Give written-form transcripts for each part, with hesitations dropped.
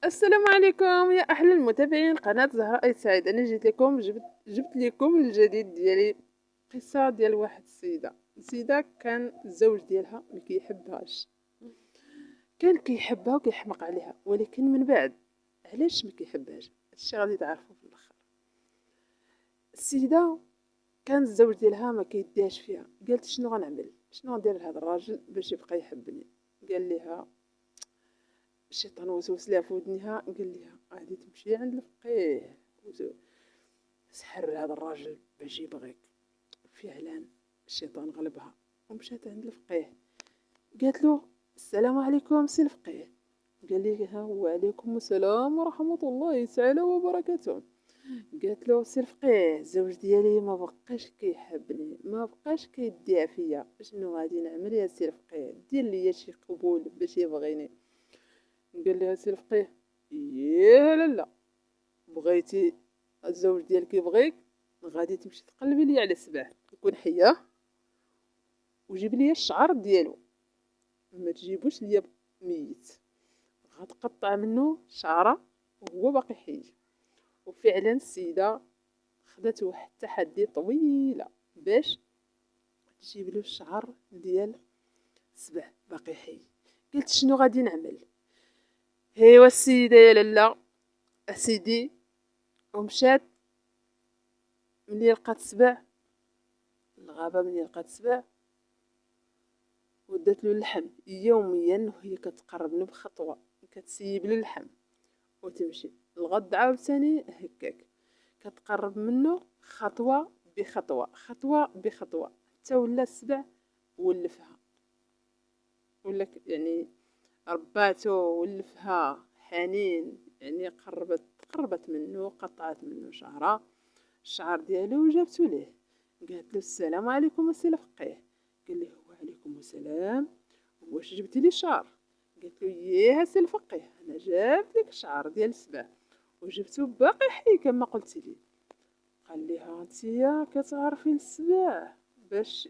السلام عليكم يا احلى المتابعين قناه زهراء أي سعيد. انا جيت لكم جبت لكم الجديد ديالي. قصه ديال واحد السيده كان الزوج ديالها ما كيحبهاش. كان كيحبها وكيحمق عليها، ولكن من بعد علاش ما كيحبهاش هادشي غادي تعرفوا في الاخر. السيده كان الزوج ديالها ما كيديهاش فيها، قالت شنو غنعمل، شنو غندير لهذا الراجل باش يبقى يحبني. قال لها الشيطان وسوس لها في ودنها، قال لها غادي تمشي عند الفقيه سحر هذا الراجل باش يبغيك. فعلا الشيطان غلبها ومشات عند الفقيه. قالت له السلام عليكم سي الفقيه. قال لها وعليكم السلام ورحمة الله تعالى وبركاته. قالت له سي الفقيه الزوج ديالي ما بقاش كيحبني، ما بقاش كيديع فيا، شنو غادي نعمل يا سي الفقيه؟ دير لي شي قبول باش يبغيني. قال لها سي الفقيه ياه لالا، بغيتي الزوج ديالك يبغيك غادي تمشي تقلبي لي على السبع يكون حيه، وجيب لي الشعر ديالو، ما تجيبوش ليا ميت. غتقطع منه شعره وهو باقي حي. وفعلا السيده خدات واحد التحدي طويله باش تجيب له الشعر ديال السبع باقي حي. قلت شنو غادي نعمل؟ هيوا السيده يا لالا اسيدي ومشات. ملي لقات السبع الغابه، ملي لقات السبع ودات له اللحم يوميا، وهي كتقرب له بخطوه، كتسيب له اللحم وتمشي. الغد عاوتاني هكاك كتقرب منه خطوه بخطوه، خطوه بخطوه، حتى ولا السبع ولفها، ولا يعني رباتو ولفها حنين، يعني قربت منه، قطعت منه شعره، الشعر ديالو وجابتو ليه. قالت له السلام عليكم السي الفقيه. قال له وعليكم السلام، واش جبتي لي الشعر؟ قالت له ياه السي الفقيه انا جابت لك الشعر ديال السبع وجبتو باقي حي كما قلتي لي. قال لها انتيا كتعرفي السبع باش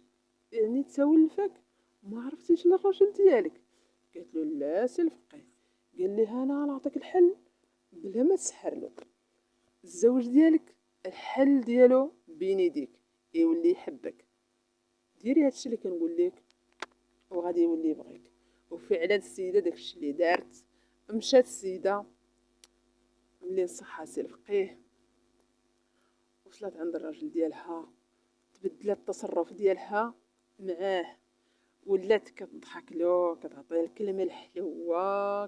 يعني تولفك وما عرفتيش الراجل ديالك؟ قالت له لا سي الفقيه. قال لها انا نعطيك الحل بلا ما تسحر له. الزوج ديالك الحل ديالو بين يديك، يولي يحبك، ديري هادشي اللي كنقول لك وغادي يولي يبغيك. وفعلا السيده داكشي اللي دارت، مشات السيده ملي نصحها سي الفقيه، وصلت عند الراجل ديالها، تبدل التصرف ديالها معاه، ولات كتضحك له، كتعطيه الكلمه الحلوه،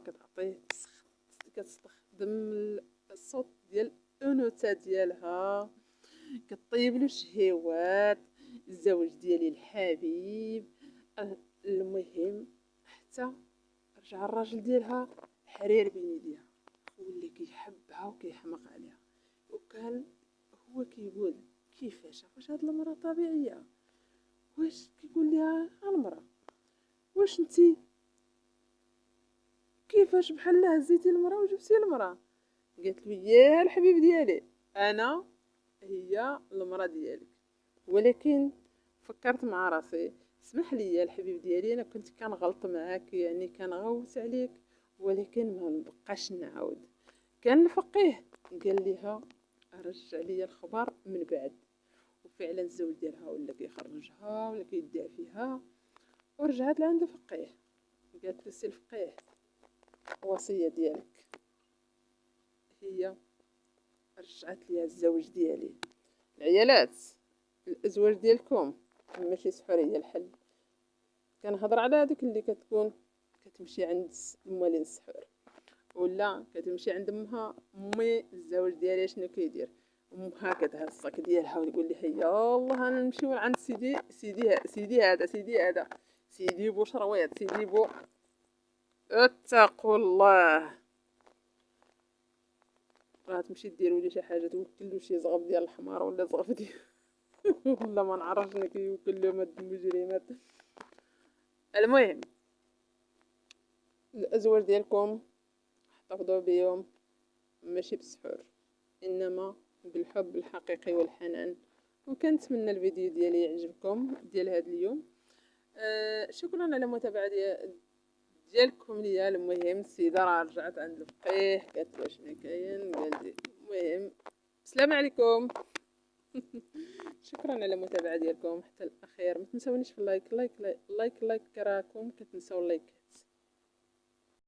كتستخدم الصوت ديال الانوثه ديالها، كطيب له الشهيوات. الزوج ديالي الحبيب. المهم حتى رجع الراجل ديالها حرير بين يديها، ولا كيحبها وكيحماق عليها. وكان هو كيقول كيفاش واش هاد المراه طبيعيه؟ واش كيقول لها المراه واش انتي كيفاش بحال هزيتي المراه وجبتي المراه؟ قالت له يا الحبيب ديالي انا هي المراه ديالك، ولكن فكرت مع راسي اسمح لي يا الحبيب ديالي، انا كنت كنغلط معاك، يعني كنغوت عليك، ولكن ما نبقاش نعاود. كان الفقيه قال لها رجع لي الخبر من بعد. وفعلا الزوج ديالها ولا كيخرجها ولا كيدعي فيها، ورجعت لعند الفقيه. قالت له سي الفقيه الوصيه ديالك هي رجعت لي الزوج ديالي. العيالات الازواج ديالكم ماشي سحور هي الحل. كنهضر على هذيك اللي كتكون كتمشي عند موالين السحور، ولا كتمشي عند امها امي الزوج ديالي شنو كيدير، امها كتهز الصاك ديالها وتقول لها يلاه انا نمشيو عند سيدي هذا سيدي بوشرويط سيدي بو. اتقوا الله، راه تمشي ديروا لي شي حاجه، توكلوا شي زغف ديال الحمار ولا زغف ديال ولا ما نعرفش شنو كيوكل لهم هاد المجرمات. المهم الازواج ديالكم احتفظوا بيهم ماشي بالسحور، انما بالحب الحقيقي والحنان. وكنتمنى الفيديو ديالي يعجبكم ديال هذا اليوم. شكرا على المتابعه ديالكم ليا. المهم السيده راه رجعت عند الفقيه، قالت له شنو كاين، قال لي المهم السلام عليكم. شكرا على المتابعه ديالكم حتى الاخير. ما تنسونيش في اللايك، لايك لايك لايك لايك، راكم كتنساو اللايكات.